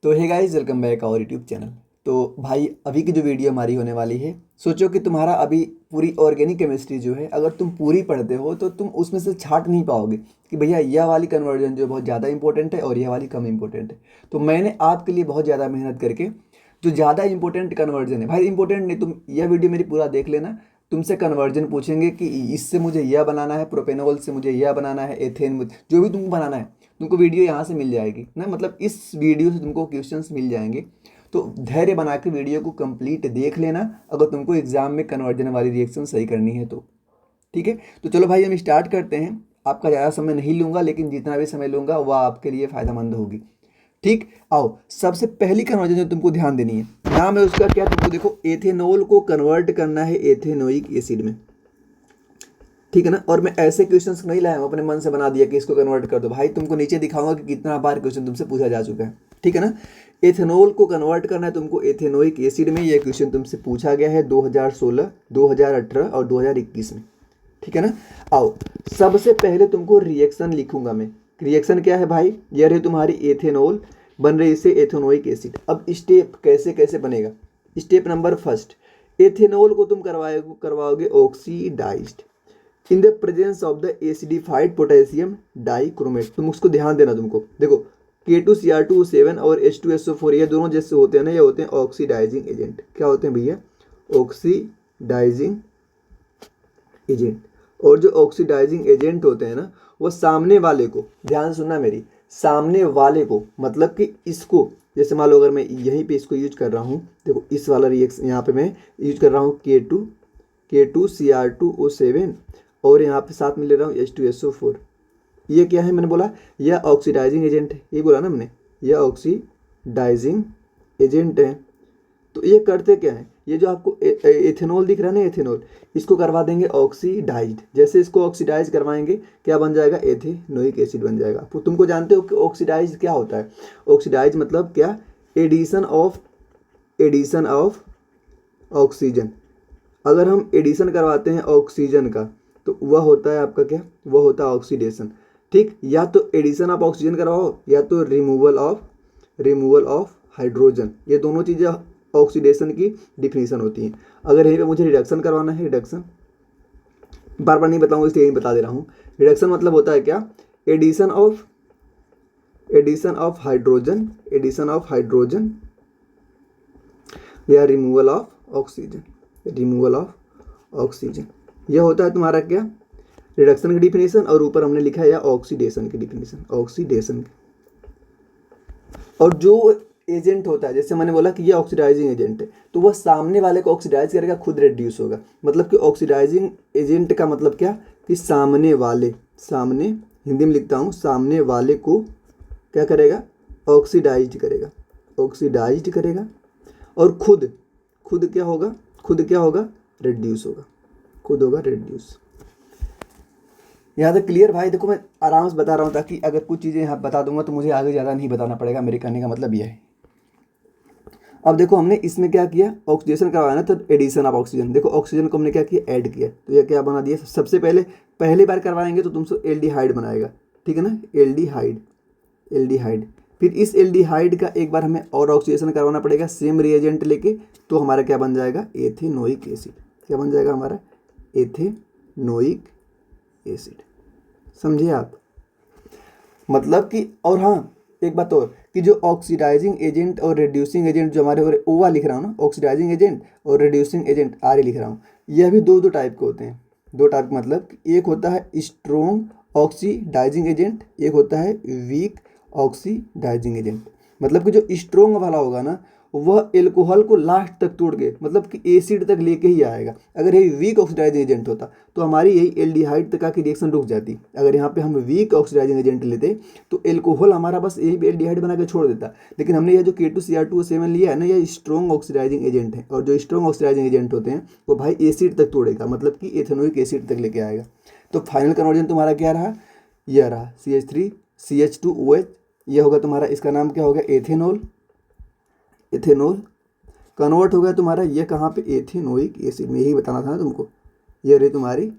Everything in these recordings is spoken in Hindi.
तो hey guys, welcome back our YouTube channel. तो भाई, अभी की जो वीडियो हमारी होने वाली है, सोचो कि तुम्हारा अभी पूरी ऑर्गेनिक केमिस्ट्री जो है, अगर तुम पूरी पढ़ते हो तो तुम उसमें से छाट नहीं पाओगे कि भैया यह वाली कन्वर्जन जो बहुत ज़्यादा इंपॉर्टेंट है और यह वाली कम इंपॉर्टेंट है। तो मैंने आपके लिए बहुत ज़्यादा मेहनत करके जो ज़्यादा इंपॉर्टेंट कन्वर्जन है, भाई इंपॉर्टेंट नहीं, तुम यह वीडियो मेरी पूरा देख लेना। तुमसे कन्वर्जन पूछेंगे कि इससे मुझे यह बनाना है, प्रोपेनॉल से मुझे यह बनाना है, एथेन, जो भी तुमको बनाना है तुमको वीडियो यहाँ से मिल जाएगी ना। मतलब इस वीडियो से तुमको क्वेश्चंस मिल जाएंगे। तो धैर्य बना के वीडियो को कंप्लीट देख लेना, अगर तुमको एग्जाम में कन्वर्जन वाली रिएक्शन सही करनी है तो। ठीक है, तो चलो भाई हम स्टार्ट करते हैं। आपका ज़्यादा समय नहीं लूँगा, लेकिन जितना भी समय लूँगा वह आपके लिए फ़ायदेमंद होगी। ठीक, आओ सबसे पहली कन्वर्जन जो तुमको ध्यान देनी है, नाम है उसका क्या, तुमको देखो एथेनॉल को कन्वर्ट करना है एथेनोइक एसिड में। ठीक है ना। और मैं ऐसे क्वेश्चंस नहीं लाया हूँ अपने मन से बना दिया कि इसको कन्वर्ट कर दो। भाई तुमको नीचे दिखाऊंगा कि कितना बार क्वेश्चन तुमसे पूछा जा चुका है। ठीक है ना। एथेनॉल को कन्वर्ट करना है तुमको एथेनोइक एसिड में। यह क्वेश्चन तुमसे पूछा गया है 2016, 2018 और 2021 में। ठीक है ना। आओ सबसे पहले तुमको रिएक्शन लिखूंगा मैं। रिएक्शन क्या है भाई, यह रही तुम्हारी एथेनॉल, बन रही इससे एथेनोइक एसिड। अब स्टेप कैसे कैसे बनेगा। स्टेप नंबर फर्स्ट, एथेनॉल को तुम करवाओगे oxidized in the presence of the acidified potassium dichromate. तुम उसको ध्यान देना। तुमको देखो K2Cr2O7 और H2SO4 ये दोनों जैसे होते हैं ना, ये होते हैं ऑक्सीडाइजिंग एजेंट। क्या होते हैं भैया, ऑक्सीडाइजिंग एजेंट। और जो ऑक्सीडाइजिंग एजेंट होते हैं ना, वो सामने वाले को, ध्यान सुनना मेरी, सामने वाले को, मतलब कि इसको, जैसे मान लो अगर मैं यहीं पे इसको यूज कर रहा हूँ, देखो इस वाला रिएक्शन यहाँ पे मैं यूज कर रहा हूँ K2Cr2O7 और यहाँ पे साथ में ले रहा हूँ H2SO4। ये क्या है, मैंने बोला यह ऑक्सीडाइजिंग एजेंट है, ये बोला ना मैंने, यह ऑक्सीडाइजिंग एजेंट है। तो ये करते क्या है, ये जो आपको एथेनॉल दिख रहा है ना, एथेनॉल, इसको करवा देंगे ऑक्सीडाइज्ड। जैसे इसको ऑक्सीडाइज करवाएंगे क्या बन जाएगा, एथेनोइक एसिड बन जाएगा। तो तुमको जानते हो कि ऑक्सीडाइज क्या होता है। ऑक्सीडाइज मतलब क्या, एडिशन ऑफ ऑक्सीजन। अगर हम एडिशन करवाते हैं ऑक्सीजन का तो वह होता है आपका क्या, वह होता है ऑक्सीडेशन। ठीक, या तो एडिशन ऑफ ऑक्सीजन करवाओ या तो रिमूवल ऑफ हाइड्रोजन। ये दोनों चीज़ें ऑक्सीडेशन की डिफिनीशन होती हैं। अगर यहीं पे मुझे रिडक्शन करवाना है, रिडक्शन बार बार नहीं बताऊंगा इसलिए यही बता दे रहा हूँ। रिडक्शन मतलब होता है क्या, एडिशन ऑफ हाइड्रोजन या रिमूवल ऑफ ऑक्सीजन। यह होता है तुम्हारा क्या, रिडक्शन की डिफिनेशन। और ऊपर हमने लिखा है या ऑक्सीडेशन की डिफिनेशन। और जो एजेंट होता है, जैसे मैंने बोला कि ये ऑक्सीडाइजिंग एजेंट है, तो वह सामने वाले को ऑक्सीडाइज करेगा, खुद रिड्यूस होगा। मतलब कि ऑक्सीडाइजिंग एजेंट का मतलब क्या, कि सामने, हिंदी में लिखता हूँ, सामने वाले को क्या करेगा, ऑक्सीडाइज करेगा। और खुद क्या होगा, रिड्यूस होगा, रिड्यूस। यहाँ तक क्लियर भाई। देखो मैं आराम से बता रहा हूँ ताकि अगर कुछ चीज़ें यहाँ बता दूंगा तो मुझे आगे ज़्यादा नहीं बताना पड़ेगा। मेरे कहने का मतलब यह है। अब देखो हमने इसमें क्या किया, ऑक्सीडेशन करवाया ना, तो एडिशन ऑफ ऑक्सीजन। देखो ऑक्सीजन को हमने क्या किया, ऐड किया, तो यह क्या बना दिया। सबसे पहली बार करवाएंगे तो तुमसे एल्डिहाइड बनाएगा। ठीक है ना, एल्डिहाइड। फिर इस एल्डिहाइड का एक बार हमें और ऑक्सीडेशन करवाना पड़ेगा सेम रिएजेंट लेके, तो हमारा क्या बन जाएगा, एथेनोइक एसिड। क्या बन जाएगा हमारा, एथेनोइक एसिड। समझे आप। मतलब कि, और हाँ एक बात और, कि जो ऑक्सीडाइजिंग एजेंट और रिड्यूसिंग एजेंट जो हमारे हो रहे, ओवा लिख रहा हूँ ना, ऑक्सीडाइजिंग एजेंट और रिड्यूसिंग एजेंट आर लिख रहा हूँ, यह भी दो टाइप के होते हैं। दो टाइप मतलब एक होता है स्ट्रोंग ऑक्सीडाइजिंग एजेंट, एक होता है वीक ऑक्सीडाइजिंग एजेंट। मतलब कि जो स्ट्रोंग वाला होगा ना, वह एल्कोहल को लास्ट तक तोड़ के, मतलब कि एसिड तक लेके ही आएगा। अगर ये वीक ऑक्सीडाइजिंग एजेंट होता तो हमारी यही एल्डिहाइड तक आके रिएक्शन रुक जाती। अगर यहाँ पे हम वीक ऑक्सीडाइजिंग एजेंट लेते तो एल्कोहल हमारा बस यही एल्डिहाइड बना के छोड़ देता। लेकिन हमने ये जो K2Cr2O7 लिया है ना, ये स्ट्रॉन्ग ऑक्सीडाइजिंग एजेंट है। और जो स्ट्रॉन्ग ऑक्सीडाइजिंग एजेंट होते हैं वो भाई एसिड तक तोड़ेगा, मतलब कि एथेनोइक एसिड तक लेके आएगा। तो फाइनल कन्वर्जन तुम्हारा क्या रहा, यह रहा CH3CH2OH। यह होगा तुम्हारा, इसका नाम क्या होगा, एथेनॉल कन्वर्ट हो गया तुम्हारा, ये कहाँ पे, एथेनोइक एसिड में। यही बताना था ना तुमको। ये रही तुम्हारी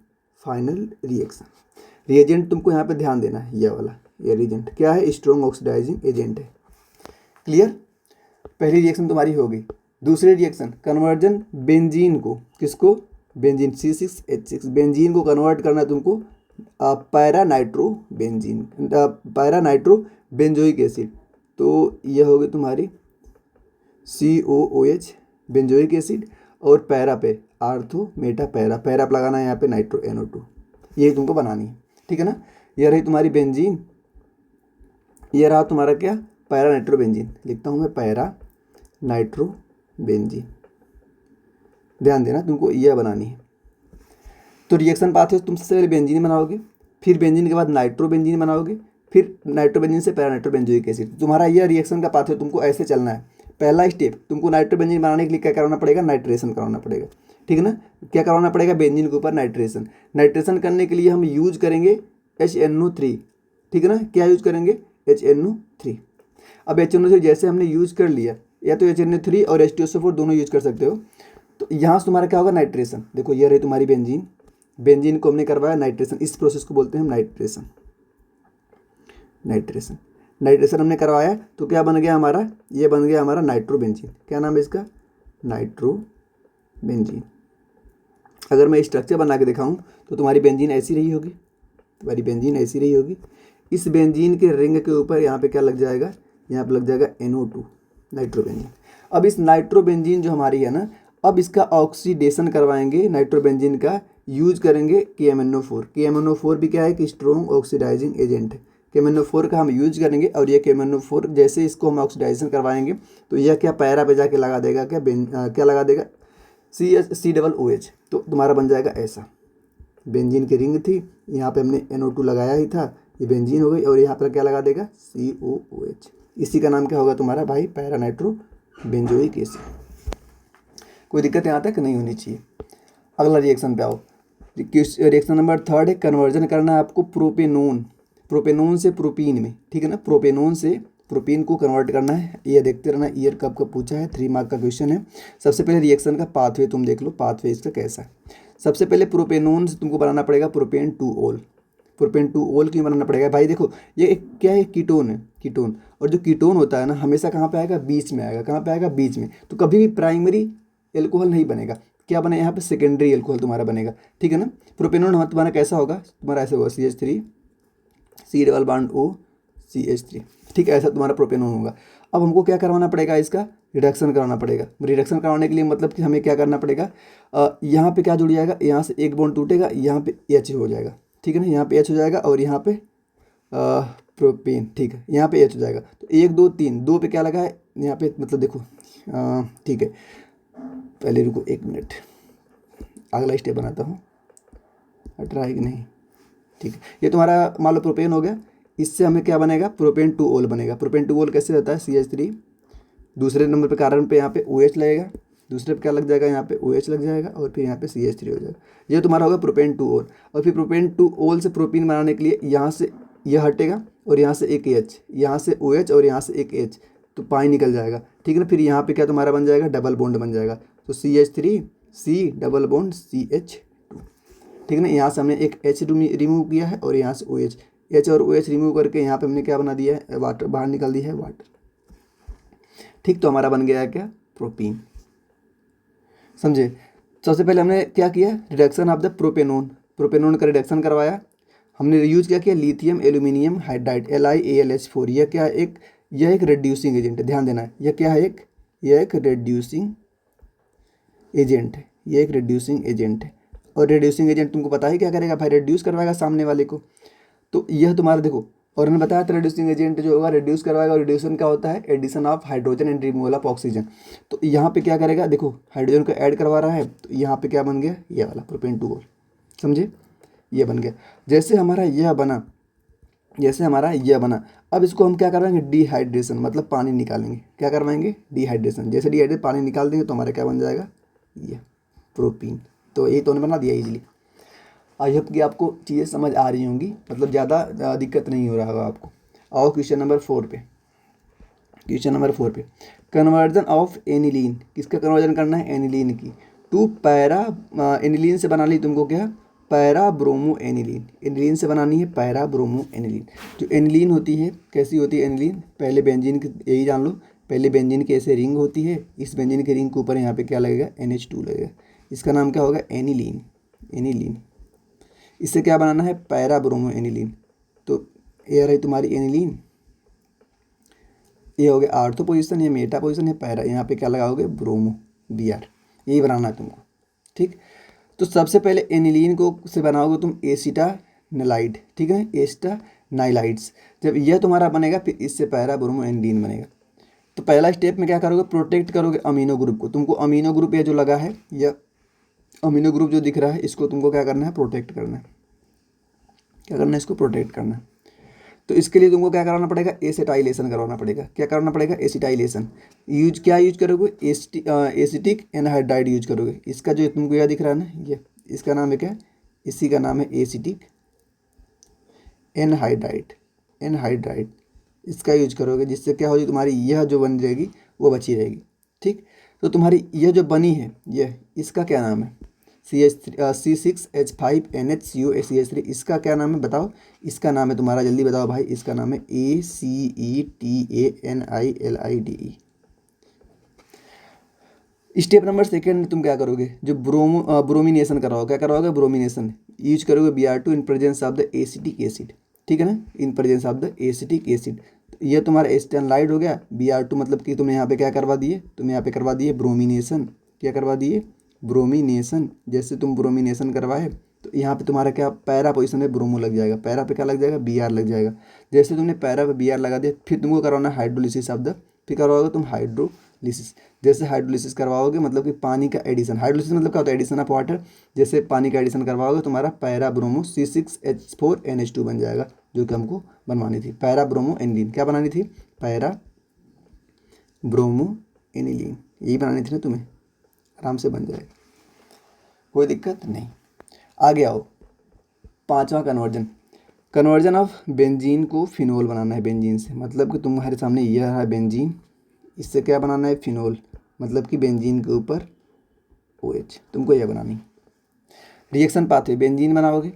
फाइनल रिएक्शन। रिएजेंट तुमको यहाँ पे ध्यान देना है, ये वाला, ये रिएजेंट क्या है, स्ट्रॉन्ग ऑक्सीडाइजिंग एजेंट है। क्लियर। पहली रिएक्शन तुम्हारी हो गई। दूसरी रिएक्शन कन्वर्जन बेंजीन को, किसको, बेंजीन C6H6, बेंजीन को कन्वर्ट करना है तुमको para nitro benzene, para nitro benzoic acid. तो यह होगी तुम्हारी COOH बेंजोइक एसिड, और पैरा पे आर्थो मेटा पैरा, पैरा पे लगाना है यहाँ पे नाइट्रो NO2, ये तुमको बनानी है, ठीक है ना। यह रही तुम्हारी बेंजीन, ये रहा तुम्हारा क्या, पैरा नाइट्रो बेंजीन, लिखता हूँ मैं पैरा नाइट्रो बेंजीन, ध्यान देना तुमको यह बनानी है। तो रिएक्शन पाथवे तुम सबसे पहले बेंजीन बनाओगे, फिर बेंजीन के बाद नाइट्रो बेंजीन बनाओगे, फिर नाइट्रो बेंजीन से पैरा नाइट्रो बेंजोइक एसिड। तुम्हारा यह रिएक्शन का पाथवे तुमको ऐसे चलना है। पहला स्टेप तुमको नाइट्रो बेंजीन बनाने के लिए क्या करवाना पड़ेगा, नाइट्रेशन करवाना पड़ेगा, ठीक है ना। क्या करवाना पड़ेगा, बेंजीन के ऊपर नाइट्रेशन। नाइट्रेशन करने के लिए हम यूज करेंगे HNO3, ठीक है ना। क्या यूज करेंगे, HNO3। अब HNO3 जैसे हमने यूज कर लिया, या तो HNO3 और H2SO4 दोनों यूज कर सकते हो। तो यहाँ से तुम्हारा क्या होगा, नाइट्रेशन। देखो ये रही तुम्हारी बेंजीन, बेंजीन को हमने करवाया नाइट्रेशन, इस प्रोसेस को बोलते हैं हम नाइट्रेशन। नाइट्रेशन नाइट्रेशन हमने करवाया तो क्या बन गया हमारा, ये बन गया हमारा नाइट्रो बेंजीन। क्या नाम है इसका, नाइट्रो बेंजीन। अगर मैं स्ट्रक्चर बना के दिखाऊं तो तुम्हारी बेंजीन ऐसी रही होगी, तुम्हारी बेंजीन ऐसी रही होगी। इस बेंजीन के रिंग के ऊपर यहाँ पे क्या लग जाएगा, यहाँ पे लग जाएगा NO2, नाइट्रोबेंजीन। अब इस नाइट्रोबेंजीन जो हमारी है ना, अब इसका ऑक्सीडेशन करवाएंगे, नाइट्रोबेंजीन का यूज करेंगे KMNO4। KMNO4 भी क्या है कि स्ट्रॉन्ग ऑक्सीडाइजिंग एजेंट है। KMNO4 का हम यूज करेंगे, और ये KMNO4 जैसे इसको हम ऑक्सीडाइजेशन करवाएंगे तो यह क्या पैरा पे जाके लगा देगा, क्या लगा देगा, COOH। तो तुम्हारा बन जाएगा ऐसा। बेंजीन की रिंग थी, यहाँ पे हमने NO2 लगाया ही था, ये बेंजीन हो गई, और यहाँ पर क्या लगा देगा, COOH। इसी का नाम क्या होगा तुम्हारा भाई, पैरा नाइट्रो बेंजोइक एसिड। कोई दिक्कत यहाँ तक नहीं होनी चाहिए। अगला रिएक्शन पे आओ। रिएक्शन नंबर 3 है, कन्वर्जन करना है आपको प्रोपेनोन से प्रोपीन में, ठीक है ना। प्रोपेनोन से प्रोपीन को कन्वर्ट करना है। ये देखते रहना, ईयर कब का पूछा है, 3 मार्क का क्वेश्चन है। सबसे पहले रिएक्शन का पाथवे तुम देख लो, पाथवे इसका कैसा है। सबसे पहले प्रोपेनोन से तुमको बनाना पड़ेगा प्रोपेन 2-ओल। प्रोपेन 2-ओल क्यों बनाना पड़ेगा भाई, देखो ये एक क्या है, कीटोन है, कीटोन। और जो कीटोन होता है ना, हमेशा कहाँ पे आएगा, बीच में आएगा। कहाँ पे आएगा, बीच में। तो कभी भी प्राइमरी एल्कोहल नहीं बनेगा, क्या बने यहाँ पे, सेकेंडरी एल्कोहल तुम्हारा बनेगा, ठीक है ना। प्रोपेनोन तुम्हारा कैसा होगा, तुम्हारा ऐसे होगा CH3 C double bond O CH3, ठीक है, ऐसा तुम्हारा प्रोपेनोन होगा। अब हमको क्या करवाना पड़ेगा, इसका रिडक्शन कराना पड़ेगा। रिडक्शन करवाने के लिए मतलब कि हमें क्या करना पड़ेगा, यहाँ पे क्या जुड़ जाएगा, यहाँ से एक बॉन्ड टूटेगा, यहाँ पे H हो जाएगा, ठीक है ना। यहाँ पे H हो जाएगा, और यहाँ पे प्रोपेन, ठीक है, यहाँ पे H हो जाएगा। तो 1 2 3, 2 पे क्या लगा है यहाँ पे, मतलब देखो, ठीक है, पहले रुको 1 मिनट, अगला स्टेप बनाता हूँ, हट रहा है कि नहीं, ठीक है। ये तुम्हारा मान लो प्रोपेन हो गया, इससे हमें क्या बनेगा, प्रोपेन 2-ओल बनेगा। प्रोपेन 2-ओल कैसे रहता है, CH3, दूसरे नंबर पे कार्बन पे यहाँ पे OH लगेगा, दूसरे पे क्या लग जाएगा, यहाँ पे OH लग जाएगा, और फिर यहाँ पे CH3 हो जाएगा। ये तुम्हारा होगा प्रोपेन 2-ओल। और फिर प्रोपेन 2-ओल से प्रोपीन बनाने के लिए यहाँ से यह हटेगा, और यहाँ से एक H, यहाँ से OH, और यहाँ से एक H, तो पानी निकल जाएगा, ठीक है ना। फिर यहाँ पे क्या तुम्हारा बन जाएगा, डबल बॉन्ड बन जाएगा। तो CH3 C double bond CH2, ठीक है ना। यहाँ से हमने एक H रिमूव किया है, और यहाँ से OH, H और OH रिमूव करके यहाँ पे हमने क्या बना दिया है, वाटर, बाहर निकाल दिया है वाटर, ठीक। तो हमारा बन गया है क्या, प्रोपीन, समझे। सबसे पहले हमने क्या किया, रिडक्शन ऑफ द प्रोपेनोन का रिडक्शन करवाया। हमने यूज क्या किया, लिथियम एल्यूमिनियम हाइड्राइड LiAlH4। यह क्या है, यह एक रिड्यूसिंग एजेंट है, ध्यान देना है। यह क्या है, यह एक रिड्यूसिंग एजेंट है, यह एक रिड्यूसिंग एजेंट है। और रिड्यूसिंग एजेंट तुमको पता ही क्या करेगा भाई, रिड्यूस करवाएगा सामने वाले को। तो यह तुम्हारा देखो, और मैंने बताया था रिड्यूसिंग एजेंट जो होगा रिड्यूस करवाएगा। और रिड्यूसन क्या होता है, addition of hydrogen and removal of oxygen. तो यहाँ पे क्या करेगा, देखो हाइड्रोजन को ऐड करवा रहा है, तो यहाँ पे क्या बन गया, ये वाला प्रोपेन 2-ओल, समझे, ये बन गया। जैसे हमारा यह बना, अब इसको हम क्या करवाएंगे, डिहाइड्रेशन, मतलब पानी निकालेंगे। क्या करवाएंगे, डिहाइड्रेशन। जैसे डिहाइड्रेट पानी निकाल देंगे तो हमारा क्या बन जाएगा, ये प्रोपीन। तो यही तो बना दिया इजीली। आई होप कि आपको चीज़ें समझ आ रही होंगी, मतलब ज़्यादा दिक्कत नहीं हो रहा होगा आपको। आओ क्वेश्चन नंबर 4 पे। कन्वर्जन ऑफ एनिलीन, किसका कन्वर्जन करना है, एनिलीन की, टू पैरा, एनिलीन से बना ली तुमको क्या, पैरा ब्रोमो एनिलीन। एनिलीन से बनानी है पैरा ब्रोमो एनिलीन। जो एनिलीन होती है, कैसी होती है एनिलीन, पहले बेंजीन की यही जान लो, पहले बेंजीन की ऐसे रिंग होती है, इस बेंजीन की रिंग के ऊपर यहाँ पे क्या लगेगा, NH2 लगेगा, इसका नाम क्या होगा, एनिलीन। एनिलीन, इससे क्या बनाना है, पैरा ब्रोमो एनिलीन। तो ये रही तुम्हारी एनिलीन, ये हो गया आर्थो पोजीशन, ये मेटा पोजीशन है पैरा, यहाँ पे क्या लगाओगे, ब्रोमो, Br, यही बनाना है तुमको। ठीक, तो सबसे पहले एनिलीन को से बनाओगे तुम एसिटानाइलाइड, ठीक है, एसिटानाइलाइड्स। जब यह तुम्हारा बनेगा फिर इससे पैरा ब्रोमो एनिलीन बनेगा। तो पहला स्टेप में क्या करोगे, प्रोटेक्ट करोगे अमीनो ग्रुप को। तुमको अमीनो ग्रुप ये जो लगा है, यह अमीनो ग्रुप जो दिख रहा है, इसको तुमको क्या करना है, प्रोटेक्ट करना है। क्या करना है, इसको प्रोटेक्ट करना है। तो इसके लिए तुमको क्या कराना पड़ेगा, एसिटाइलेशन करवाना पड़ेगा। क्या करना पड़ेगा, एसिटाइलेशन। क्या यूज करोगे, एसिटिक एनहाइड्राइड यूज करोगे। इसका जो तुमको यह दिख रहा है ना, ये इसका नाम है क्या, इसी का नाम है एसिटिक एनहाइड्राइड। एनहाइड्राइड इसका यूज करोगे, जिससे क्या होगी, तुम्हारी यह जो बन जाएगी वो बची रहेगी। ठीक, तो तुम्हारी यह जो बनी है, यह इसका क्या नाम है, C6H5NHCOCH3, इसका क्या नाम है बताओ। इसका नाम है तुम्हारा, जल्दी बताओ भाई, इसका नाम है ACETANILIDE। स्टेप नंबर सेकेंड तुम क्या करोगे, जो ब्रोमिनेशन कराओगे, क्या कराओगे, ब्रोमिनेशन यूज करोगे Br2 in presence of the acetic acid. ठीक है ना, इन presence of the acetic acid. ये तुम्हारा एसिटाइलाइड हो गया। Br2 मतलब कि तुमने यहाँ पे क्या करवा दिए, तुमने यहाँ पे करवा दिए ब्रोमिनेशन। क्या करवा दिए, ब्रोमिनेशन। जैसे तुम ब्रोमिनेशन करवाए तो यहाँ पे तुम्हारा क्या पैरा पोजीशन है, ब्रोमो लग जाएगा, पैरा पे क्या लग जाएगा, Br लग जाएगा। जैसे तुमने पैरा पे Br लगा दिया, फिर तुमको करवाना है हाइड्रोलिसिस ऑफ द, फिर करवाओगे तुम हाइड्रोलिसिस। जैसे हाइड्रोलिसिस करवाओगे मतलब कि पानी का एडिशन, हाइड्रोलिसिस मतलब क्या होता है, एडिशन ऑफ वाटर। जैसे पानी का एडिशन करवाओगे तुम्हारा पैरा ब्रोमो C6H4NH2 बन जाएगा, जो कि हमको बनवानी थी, पैरा ब्रोमो एनिलीन। क्या बनानी थी, पैरा ब्रोमो एनिलीन, यही बनानी थी ना तुम्हें, आराम से बन जाएगा, कोई दिक्कत नहीं। आगे आओ, पांचवा कन्वर्जन। कन्वर्जन ऑफ बेंजीन को फिनोल बनाना है बेंजीन से, मतलब कि तुम्हारे सामने यह है बेंजीन, इससे क्या बनाना है, फिनोल, मतलब कि बेंजीन के ऊपर OH, तुमको यह बनानी। रिएक्शन पाथवे, बेंजीन बनाओगे,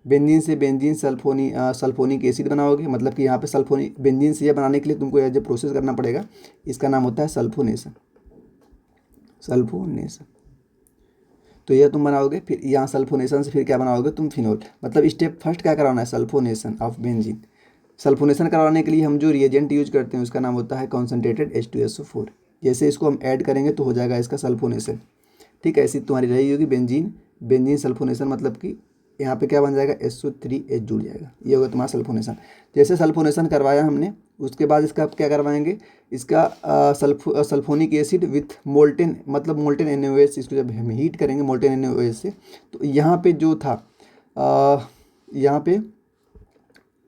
बेंजीन से बेंजीन सल्फोनिक एसिड बनाओगे, मतलब कि यहाँ पे सल्फोनिक, बेंजीन से यह बनाने के लिए तुमको यह जो प्रोसेस करना पड़ेगा, इसका नाम होता है सल्फोनेशन। सल्फोनेशन, तो यह तुम बनाओगे, फिर यहाँ सल्फोनेशन से फिर क्या बनाओगे तुम, फिनोल। मतलब स्टेप फर्स्ट क्या कराना है, सल्फोनेशन ऑफ बेंजीन। सल्फोनेशन करवाने के लिए हम जो रिएजेंट यूज करते हैं उसका नाम होता है कॉन्सनट्रेटेड H2SO4। जैसे इसको हम ऐड करेंगे तो हो जाएगा इसका सल्फोनेशन। ठीक है, ऐसी तुम्हारी रही होगी बेंजीन। बेंजीन सल्फोनेशन मतलब कि यहाँ पे क्या बन जाएगा, SO3H जुड़ जाएगा, ये होगा तुम्हारा सल्फोनेशन। जैसे सल्फोनेशन करवाया हमने, उसके बाद इसका क्या करवाएंगे, इसका सल्फोनिक एसिड विथ मोल्टेन, मतलब मोल्टेन NaOH, इसको जब हम हीट करेंगे मोल्टेन NaOH से, तो यहाँ पे जो था यहाँ पे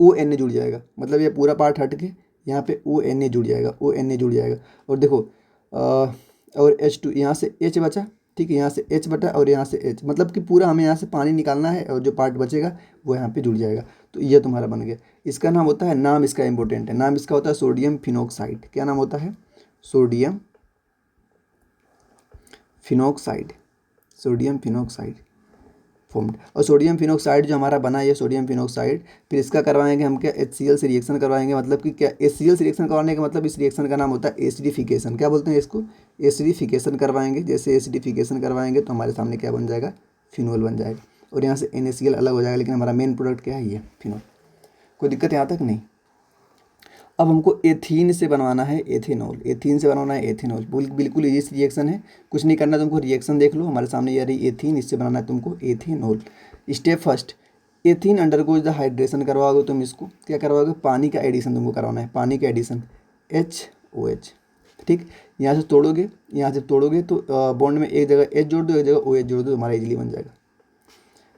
ONA जुड़ जाएगा, मतलब ये पूरा पार्ट हट के यहाँ पे ONA जुड़ जाएगा, ONA जुड़ जाएगा। और देखो और H2, यहाँ से H बचा, ठीक है, यहाँ से H बटा और यहाँ से H, मतलब कि पूरा हमें यहाँ से पानी निकालना है और जो पार्ट बचेगा वो यहाँ पे जुड़ जाएगा। तो ये तुम्हारा बन गया। इसका नाम होता है, नाम इसका इंपॉर्टेंट है, नाम इसका होता है सोडियम फिनोक्साइड। क्या नाम होता है, sodium phenoxide, sodium phenoxide formed. और सोडियम फिनोक्साइड जो हमारा बना है, ये सोडियम फिनोक्साइड, फिर इसका करवाएंगे हम क्या, HCl से रिएक्शन करवाएंगे। मतलब कि क्या, HCl से रिएक्शन करवाने का मतलब, इस रिएक्शन का नाम होता है एसिडिफिकेशन। क्या बोलते हैं इसको, एसिडिफिकेशन करवाएंगे। जैसे एसिडिफिकेशन करवाएंगे तो हमारे सामने क्या बन जाएगा, फिनोल बन जाएगा, और यहाँ से NaCl अलग हो जाएगा। लेकिन हमारा मेन प्रोडक्ट क्या है, ये फिनोल। कोई दिक्कत यहाँ तक नहीं। अब हमको एथीन से बनवाना है एथेनॉल, एथीन से बनवाना है एथेनॉल। बिल्कुल इजी रिएक्शन है, कुछ नहीं करना तुमको, रिएक्शन देख लो, हमारे सामने ये रही एथीन, इससे बनाना है तुमको ethanol. Step first, ethene undergoes the hydration करवाओगे तुम इसको, क्या करवाओगे, पानी का एडिशन तुमको करवाना है, पानी का एडिशन HOH। ठीक, यहाँ से तोड़ोगे, यहाँ से तोड़ोगे तो बॉन्ड में एक जगह H जोड़ दो, एक जगह OH जोड़ दो, तुम्हारा इजीली बन जाएगा।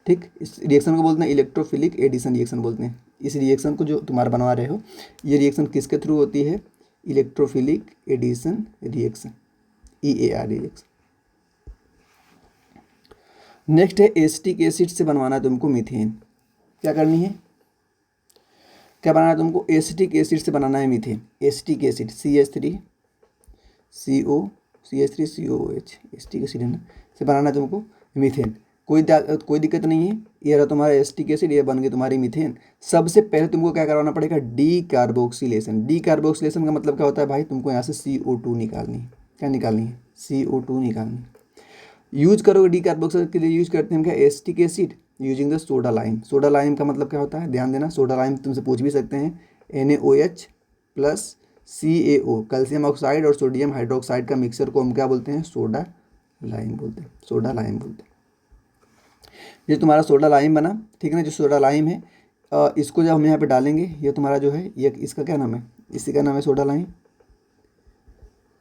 ठीक, इस रिएक्शन को बोलते हैं इलेक्ट्रोफिलिक एडिशन रिएक्शन बोलते हैं। इस रिएक्शन को जो तुम्हारा बनवा रहे हो, ये रिएक्शन किसके थ्रू होती है, electrophilic addition reaction, EAR reaction. Next है एसिटिक एसिड से बनवाना है तुमको मीथेन। क्या करनी है, क्या बनाना है तुमको, एसिटिक एसिड से बनाना है methane. Acetic acid CH3COOH, acetic acid है ना, से बनाना है तुमको मीथेन। कोई दिक्कत नहीं है, ये रहा तुम्हारा एसिटिक एसिड, ये बन गई तुम्हारी मीथेन। सबसे पहले तुमको क्या करवाना पड़ेगा, डी कार्बोक्सिलेशन। डी कार्बोक्सिलेशन का मतलब क्या होता है भाई, तुमको यहाँ से CO2 निकालनी है। क्या निकालनी है, CO2 निकालनी है। यूज करोगे डी कार्बोक्सिलेशन के लिए, यूज करते हैं हम क्या, acetic acid using the soda lime. Soda lime का मतलब क्या होता है, ध्यान देना, सोडा लाइम तुमसे पूछ भी सकते हैं। NaOH plus CaO, calcium oxide और सोडियम हाइड्रोक्साइड का मिक्सर को हम क्या बोलते हैं, सोडा लाइम बोलते हैं, सोडा लाइम बोलते हैं। ये तुम्हारा सोडा लाइम बना, ठीक है ना। जो सोडा लाइम है इसको जब हम यहाँ पे डालेंगे, ये तुम्हारा जो है ये इसका क्या नाम है, इसी का नाम है सोडा लाइम।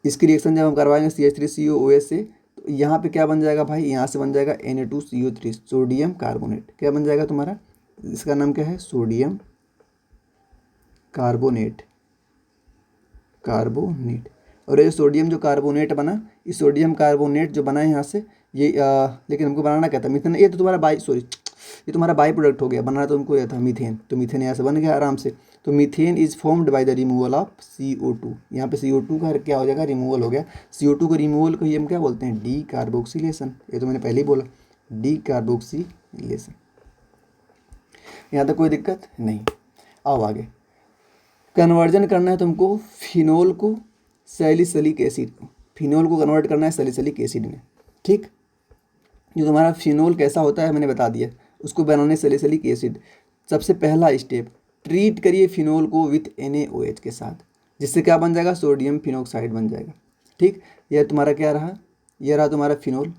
इसकी रिएक्शन जब हम करवाएंगे CH3COOH से, तो यहाँ पे क्या बन जाएगा भाई, यहाँ से बन जाएगा Na2CO3, सोडियम कार्बोनेट। क्या बन जाएगा तुम्हारा, इसका नाम क्या है, सोडियम कार्बोनेट, कार्बोनेट। और ये सोडियम जो कार्बोनेट बना, इस सोडियम कार्बोनेट जो बना है यहाँ से, ये लेकिन हमको बनाना क्या था, मीथेन। ये तो तुम्हारा ये तुम्हारा बाई प्रोडक्ट हो गया, बनाना तो हमको यह था मीथेन। तो मीथेन यहाँ से बन गया आराम से। तो methane is formed by the removal of CO2। यहाँ पे CO2 का क्या हो जाएगा, रिमूवल हो गया। CO2 को रिमूवल को ही हम क्या बोलते हैं, डी कार्बोक्सिलेशन। ये तो मैंने पहले ही बोला, डी कार्बोक्सिलेशन। यहाँ तक कोई दिक्कत नहीं। आओ आगे, कन्वर्जन करना है तुमको फिनोल को सैलिसिलिक एसिड को। फिनोल को कन्वर्ट करना है सैलिसिलिक एसिड में, ठीक। जो तुम्हारा फिनोल कैसा होता है मैंने बता दिया, उसको बनाने सैलिसिलिक एसिड। सबसे पहला स्टेप, ट्रीट करिए फिनोल को विथ NaOH के साथ, जिससे क्या बन जाएगा, सोडियम फिनोक्साइड बन जाएगा, ठीक। यह तुम्हारा क्या रहा, यह रहा तुम्हारा फिनोल।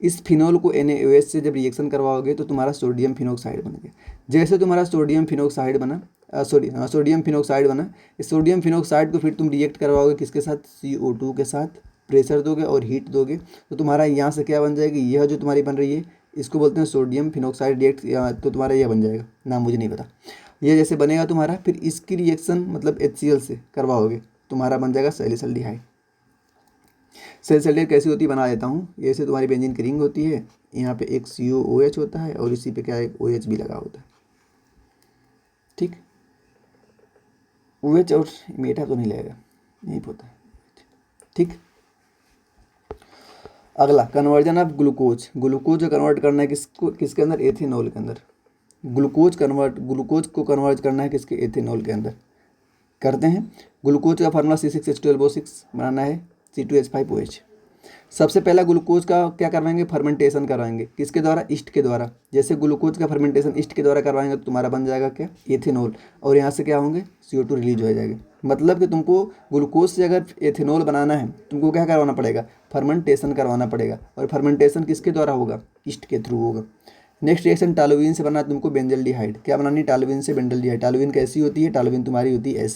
इस फिनोल को NaOH से जब रिएक्शन करवाओगे तो तुम्हारा सोडियम फिनोक्साइड बन गया। जैसे तुम्हारा सोडियम फिनोक्साइड बना, सोडियम फिनोक्साइड बना, इस सोडियम फिनोक्साइड को फिर तुम रिएक्ट करवाओगे किसके साथ, CO2 के साथ। प्रेशर दोगे और हीट दोगे तो तुम्हारा यहाँ से क्या बन जाएगी, यह जो तुम्हारी बन रही है इसको बोलते हैं सोडियम फिनोक्साइड रिएक्ट, तो तुम्हारा यह बन जाएगा, नाम मुझे नहीं पता। ये जैसे बनेगा तुम्हारा, फिर इसकी रिएक्शन मतलब HCl से करवाओगे, तुम्हारा बन जाएगा सैलिसल्डिहाइड। सैलिसल्डिहाइड कैसी होती है बना देता हूँ। जैसे तुम्हारी बेंजीन की रिंग होती है, यहाँ पे एक COOH होता है और इसी पे क्या एक OH भी लगा होता है, ठीक। OH और मीठा तो नहीं लगेगा, नहीं होता है, ठीक। अगला, कन्वर्जन ऑफ ग्लूकोज। ग्लूकोज को कन्वर्ट करना है किसको, किसके अंदर, एथेनॉल के अंदर। ग्लूकोज को कन्वर्ट करना है किसके, एथेनॉल के अंदर। करते हैं। ग्लूकोज का फार्मूला C6H12O6 बनाना है C2H5OH। सबसे पहला ग्लूकोज का क्या करवाएंगे, फर्मेंटेशन करवाएंगे, किसके द्वारा, ईस्ट के द्वारा। जैसे ग्लूकोज का फर्मेंटेशन ईस्ट के द्वारा करवाएंगे तो तुम्हारा बन जाएगा क्या, एथेनॉल। और यहाँ से क्या होंगे, CO2 रिलीज हो जाएगा। मतलब कि तुमको ग्लूकोज से अगर एथेनॉल बनाना है, तुमको क्या करवाना पड़ेगा, फर्मेंटेशन करवाना पड़ेगा। और फर्मेंटेशन किसके द्वारा होगा, ईस्ट के थ्रू होगा। नेक्स्ट रिएक्शन टालोविन से बनाना तुमको बेंजल्डिहाइड। क्या बनानी, टालोविन से बेंजल्डिहाइड। टालोविन कैसी होती है, टालोविन तुम्हारी होती है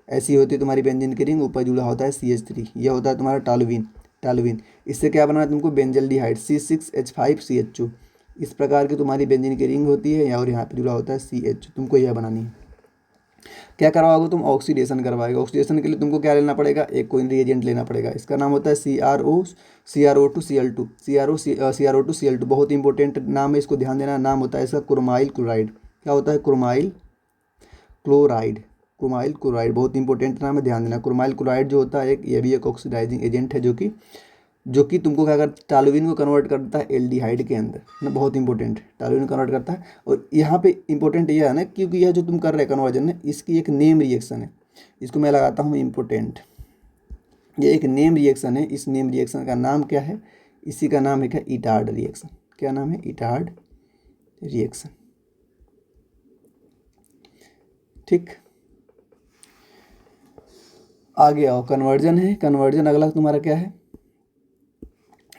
ऐसी होती है तुम्हारी बेंजीन की रिंग, ऊपर जुड़ा होता है CH3, यह होता है तुम्हारा टालोविन। इससे क्या बनाना है तुमको, बेंजल्डिहाइड C6H5CH2। इस प्रकार की तुम्हारी बेंजीन की रिंग होती है, और यहाँ पे जुड़ा होता है CH, तुमको यह बनानी है। क्या करवाओगे तुम, ऑक्सीडेशन करवाएगा। ऑक्सीडेशन के लिए तुमको क्या लेना पड़ेगा, एक कोई रिएजेंट लेना पड़ेगा। इसका नाम होता है CrO2Cl2। बहुत इंपॉर्टेंट नाम है, इसको ध्यान देना। नाम होता है इसका क्रोमाइल क्लोराइड। क्या होता है, क्रोमाइल क्लोराइड। क्रोमाइल क्लोराइड बहुत इंपॉर्टेंट नाम है, ध्यान देना। क्रोमाइल क्लोराइड जो होता है ये भी एक ऑक्सीडाइजिंग एजेंट है, जो कि तुमको क्या करता है, टालोविन को कन्वर्ट करता है एल्डिहाइड के अंदर ना। बहुत इंपॉर्टेंट, टालोविन कन्वर्ट करता है। और यहाँ पे इंपॉर्टेंट यह है ना, क्योंकि यह जो तुम कर रहे हैं कन्वर्जन है, इसकी एक नेम रिएक्शन है। इसको मैं लगाता हूँ इम्पोर्टेंट। ये एक नेम रिएक्शन है। इस नेम रिएक्शन का नाम क्या है, इसी का नाम है क्या, इटार्ड रिएक्शन। क्या नाम है, इटार्ड रिएक्शन, ठीक। आगे आओ, कन्वर्जन है। कन्वर्जन अगला तुम्हारा क्या है,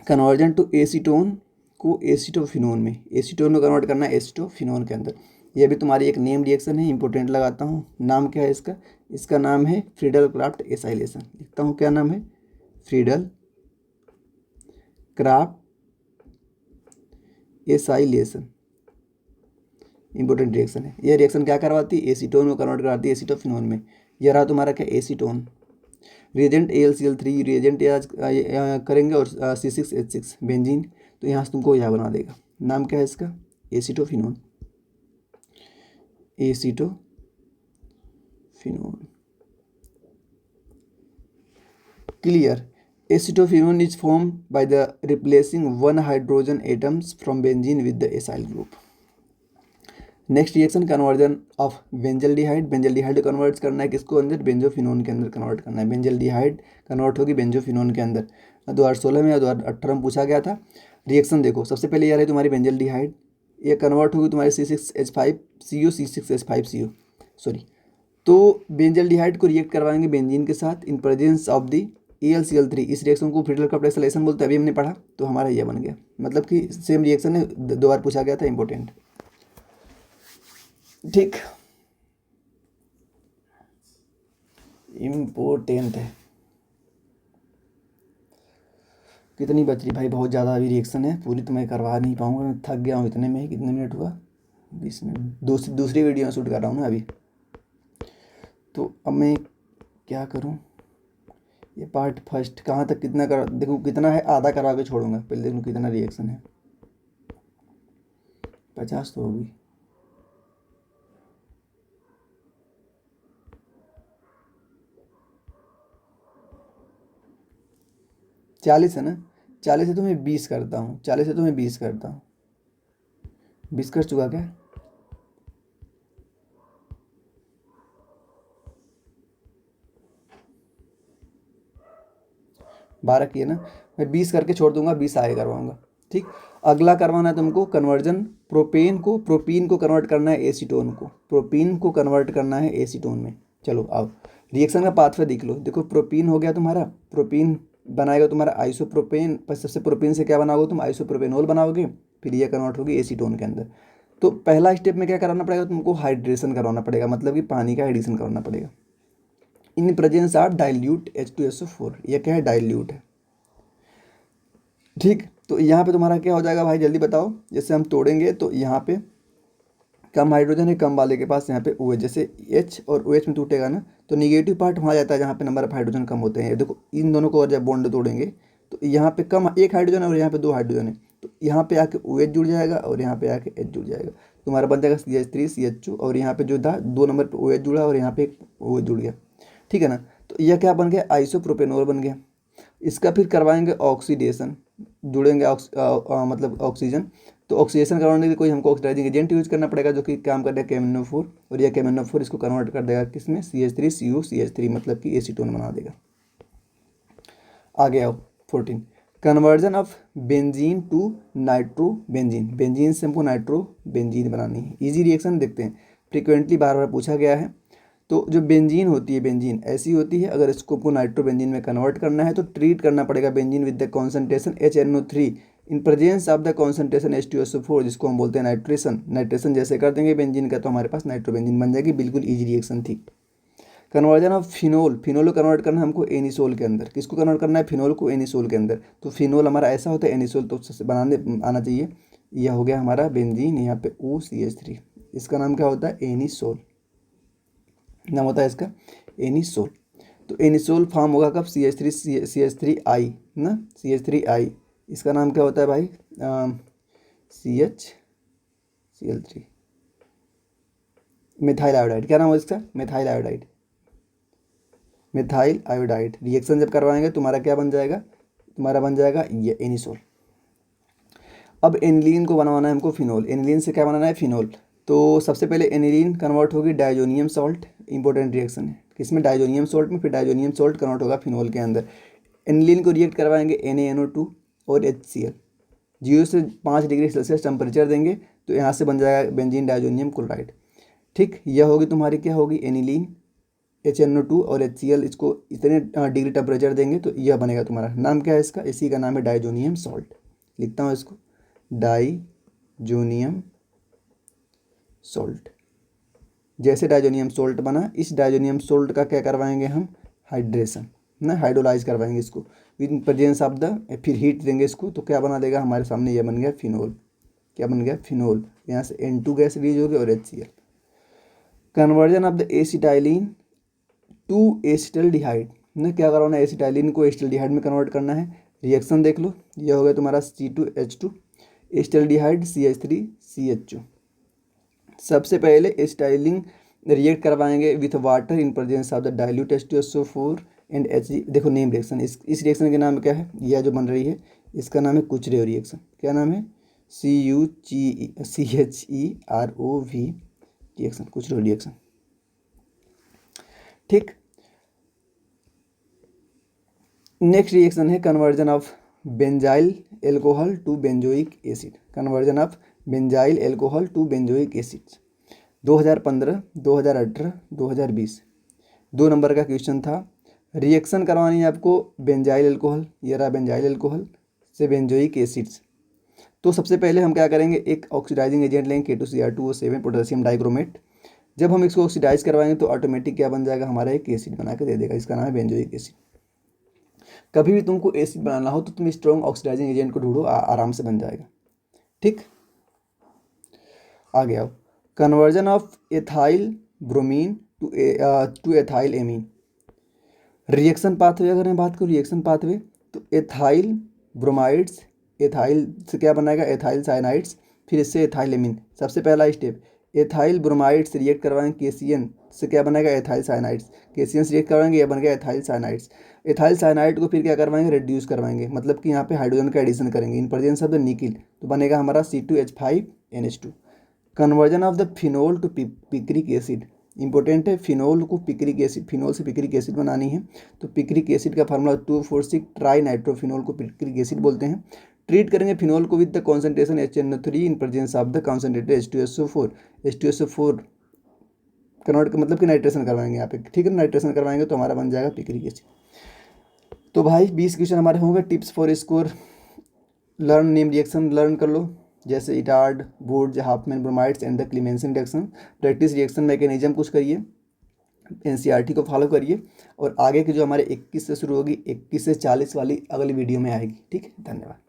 कन्वर्जन टू एसीटोन को एसिटोफिनोन में। एसीटोन में कन्वर्ट करना है एसिटोफिनोन के अंदर। यह भी तुम्हारी एक नेम रिएक्शन है, इंपॉर्टेंट लगाता हूँ। नाम क्या है इसका, इसका नाम है फ्रीडल क्राफ्ट एसाइलेशन। लिखता हूँ, क्या नाम है, Friedel Crafts acylation. Important reaction है। यह रिएक्शन क्या करवाती है, एसीटोन को कन्वर्ट कराती है एसिटोफिनोन में। यह रहा तुम्हारा क्या, एसीटोन। रिएजेंट AlCl3 रिएजेंट करेंगे, और C6H6 बेंजीन। तो यहाँ से तुमको यह बना देगा। नाम क्या है इसका, acetophenone. Clear. Acetophenone is form by the replacing 1 hydrogen atoms from benzene with the acyl group. Next reaction conversion of benzaldehyde. Benzaldehyde convert करना है किसको अंदर, बेंजोफिनोन के अंदर कन्वर्ट करना है। बेंजल्डिहाइड कन्वर्ट होगी बेंजोफिनोन के अंदर। 2016 में या 2018 में पूछा गया था। रिएक्शन देखो, सबसे पहले यार है तुम्हारी बेंजल्डिहाइड, ये कन्वर्ट होगी तुम्हारे C6H5CO C6H5CO सॉरी। तो बेंजल्डिहाइड को रिएक्ट करवाएंगे बेंजीन के साथ इन प्रेजेंस ऑफ दी AlCl3। इस रिएक्शन को फ्रीडल कप एक्सेलेरेशन बोलते हैं, अभी हमने पढ़ा, तो हमारा ये बन गया। मतलब कि सेम रिएक्शन है, 2 बार पूछा गया था, इंपॉर्टेंट। ठीक, इम्पोर्टेंट है। कितनी बच रही भाई, बहुत ज़्यादा अभी रिएक्शन है, पूरी तो मैं करवा नहीं पाऊँगा, थक गया हूँ इतने में ही। कितने मिनट हुआ, 20 मिनट। दूसरी वीडियो शूट कर रहा हूँ ना अभी, तो अब मैं क्या करूँ। ये पार्ट फर्स्ट कहाँ तक कितना कर, देखो कितना है, आधा करा के छोड़ूंगा, पहले देखूँ कितना रिएक्शन है। 50 तो होगी। 40 है ना, 40 से तो मैं 20 करता हूँ, 40 से तो मैं 20 करता हूँ। 20 कर चुका क्या, 12 किए ना, मैं 20 करके छोड़ दूंगा, 20 आगे करवाऊंगा। ठीक, अगला करवाना है तुमको कन्वर्जन, प्रोपीन को कन्वर्ट करना है एसीटोन को, प्रोपीन को कन्वर्ट करना है एसीटोन में। चलो आओ, रिएक्शन का पाथवे देख लो। देखो प्रोपीन हो गया तुम्हारा, प्रोपीन बनाएगा तुम्हारा आइसोप्रोपेन, पर सबसे प्रोपीन से क्या बनाओगे तुम, आइसोप्रोपेनॉल बनाओगे, फिर ये कन्वर्ट होगी एसीटोन के अंदर। तो पहला स्टेप में क्या कराना पड़ेगा तुमको, हाइड्रेशन करवाना पड़ेगा, मतलब कि पानी का एडिशन करवाना पड़ेगा इन प्रेजेंस ऑफ डाइल्यूट H2SO4। ये क्या है, डाइल्यूट है। ठीक, तो यहाँ पे तुम्हारा क्या हो जाएगा भाई, जल्दी बताओ। जैसे हम तोड़ेंगे तो यहाँ पे कम हाइड्रोजन है, कम वाले के पास यहाँ पे OH, जैसे H और OH में टूटेगा ना, तो निगेटिव पार्ट वहाँ जाता है जहाँ पे नंबर ऑफ हाइड्रोजन कम होते हैं। देखो इन दोनों को और जब बॉन्ड तोड़ेंगे तो यहाँ पे कम एक हाइड्रोजन है और यहाँ पे 2 हाइड्रोजन है, तो यहाँ पे आके OH जुड़ जाएगा और यहाँ पे आके H जुड़ जाएगा, तुम्हारा बन जाएगा CH3 CH2, और यहाँ पे जो था 2 नंबर पे OH जुड़ा और यहाँ पे एक OH जुड़ गया। ठीक है ना, तो यह क्या बन गया, आइसोप्रोपेनॉल बन गया। इसका फिर करवाएंगे ऑक्सीडेशन, जुड़ेंगे मतलब ऑक्सीजन, तो ऑक्सीडेशन करवाने के लिए कोई हमको ऑक्सीडाइजिंग एजेंट यूज करना पड़ेगा, जो कि काम कर देगा KMnO4, और यह KMnO4 इसको कन्वर्ट कर देगा किसमें, CH3COCH3, मतलब कि एसीटोन बना देगा। आगे आओ 14, conversion of benzene to nitrobenzene. Benzene से हमको नाइट्रोबेंजीन बनानी है। इजी रिएक्शन देखते हैं, फ्रिक्वेंटली बार बार पूछा गया है। तो जो बेंजीन होती है, बेंजीन ऐसी होती है, अगर इसको आपको नाइट्रोबेंजीन में कन्वर्ट करना है तो ट्रीट करना पड़ेगा benzene with the concentration HNO3 in presence of the concentration H2SO4, जिसको हम बोलते हैं नाइट्रेशन। नाइट्रेशन जैसे कर देंगे बेंजीन का तो हमारे पास नाइट्रोबेंजीन बन जाएगी। बिल्कुल ईजी रिएक्शन थी। कन्वर्जन ऑफ फिनोल को कन्वर्ट करना है हमको एनिसोल के अंदर। किसको कन्वर्ट करना है, फिनोल को एनिसोल के अंदर। तो फिनोल हमारा ऐसा होता है, एनिसोल तो सबसे बनाने आना चाहिए। यह हो गया हमारा बेंजीन, यहाँ पे OCH3, इसका नाम क्या होता है, एनिसोल नाम होता है इसका, एनिसोल। तो एनिसोल फॉर्म होगा कब, CH3I ना, CH3I, इसका नाम क्या होता है भाई, CHCl3, मिथाइल आयोडाइड। क्या नाम है इसका, methyl iodide. Methyl iodide reaction जब करवाएंगे तुम्हारा क्या बन जाएगा, तुम्हारा बन जाएगा ये एनिसोल। अब एनिलीन को बनवाना है हमको फिनोल। एनिलीन से क्या बनाना है, फिनोल। तो सबसे पहले एनिलीन कन्वर्ट होगी डाइजोनियम सॉल्ट, इंपॉर्टेंट रिएक्शन है किसमें, डाइजोनियम सॉल्ट में, फिर डाइजोनियम सॉल्ट कन्वर्ट होगा फिनोल के अंदर। एनिलीन को रिएक्ट करवाएंगे NaNO2 और HCl, 0 से 5 डिग्री सेल्सियस टेम्परेचर देंगे, तो यहाँ से बन जाएगा बेंजीन डाइजोनियम क्लोराइड। ठीक, यह होगी तुम्हारी क्या होगी, एनिलीन, HNO2 और HCl, इसको इतने डिग्री टेम्परेचर देंगे तो यह बनेगा तुम्हारा। नाम क्या है इसका, इसी का नाम है डाइजोनियम सॉल्ट। लिखता हूँ इसको, डाइजोनियम सॉल्ट। जैसे डाइजोनियम सॉल्ट बना, इस डाइजोनियम सॉल्ट का क्या करवाएंगे हम, हाइड्रेशन ना, हाइड्रोलाइज करवाएंगे इसको विद प्रेजेंस ऑफ द, फिर हीट देंगे इसको, तो क्या बना देगा हमारे सामने, यह बन गया फिनोल। क्या बन गया, फिनोल। यहाँ से N2 गैस रिलीज होगी और HCl। Conversion of the acetylene to acetaldehyde ना, क्या करवाना है, एसिटाइलिन को एसिटल्डिहाइड में कन्वर्ट करना है। रिएक्शन देख लो, यह हो गया तुम्हारा C2H2, एसिटल्डिहाइड CH3CH2। सबसे पहले एसिटाइलिन रिएक्ट करवाएंगे with water in presence of the dilute H2SO4 and Hg। देखो नेम रिएक्शन, इस रिएक्शन के नाम क्या है, यह जो बन रही है इसका नाम है कुचरेव रिएक्शन। क्या नाम है, CuCherov reaction, Kucherov reaction. ठीक, नेक्स्ट रिएक्शन है conversion of benzyl alcohol to benzoic acid. Conversion of benzyl alcohol to benzoic acid 2015, 2018, 2020 2 number का क्वेश्चन था। रिएक्शन करवानी है आपको बेंजाइल एल्कोहल, ये रहा बेंजाइल एल्कोहल से बेंजोइक एसिड्स। तो सबसे पहले हम क्या करेंगे, एक ऑक्सीडाइजिंग एजेंट लेंगे K2Cr2O7 पोटेशियम डाइक्रोमेट। जब हम इसको ऑक्सीडाइज करवाएंगे तो ऑटोमेटिक क्या बन जाएगा, हमारा एक एसिड बना के दे देगा, इसका नाम है बेंजोइक एसिड। कभी भी तुमको एसिड बनाना हो तो तुम स्ट्रॉन्ग ऑक्सीडाइजिंग एजेंट को ढूंढो, आराम से बन जाएगा। ठीक, आगे आओ। Conversion of ethyl bromine to ethyl amine. Reaction pathway अगर मैं बात करूँ, रिएक्शन पाथवे तो एथाइल ब्रोमाइड्स, एथाइल से क्या बनाएगा, एथाइल साइनाइड्स, फिर इससे एथाइल एमीन। सबसे पहला स्टेप, एथाइल ब्रोमाइड से रिएक्ट करवाएंगे KCN से क्या बनेगा, एथाइल साइनाइड्स। KCN से रिएक्ट करवाएंगे, ये बन गया एथाइल साइनाइड्स। एथाइल साइनाइड को फिर क्या करवाएंगे, रिड्यूस करवाएंगे, मतलब कि यहाँ पे हाइड्रोजन का एडिशन करेंगे in presence of the nickel, तो बनेगा हमारा C2H5NH2। Conversion of the phenol to picric acid, important है। फिनोल को पिक्रिक एसिड, फिनोल से पिक्रिक एसिड बनानी है तो पिक्रिक एसिड का फार्मूला 2,4,6 ट्राई नाइट्रोफिनोल को पिक्रिक एसिड बोलते हैं। ट्रीट करेंगे फिनोल को with the concentration HNO3 in presence of the concentrated H2SO4। H2SO4 convert मतलब कि नाइट्रेशन करवाएंगे यहाँ पे, ठीक है, नाइट्रेशन करवाएंगे तो हमारा बन जाएगा पिक्रिक एसिड। तो भाई 20 क्वेश्चन हमारे होंगे। Tips for score, learn name reaction learn कर लो, जैसे Etard, Woods, Hoffmann bromides and the Clemmensen reaction. Practice reaction mechanism कुछ करिए, NCERT को फॉलो करिए, और आगे की जो हमारे 21 से शुरू होगी 21 से 40 वाली अगली वीडियो में आएगी। ठीक है, धन्यवाद।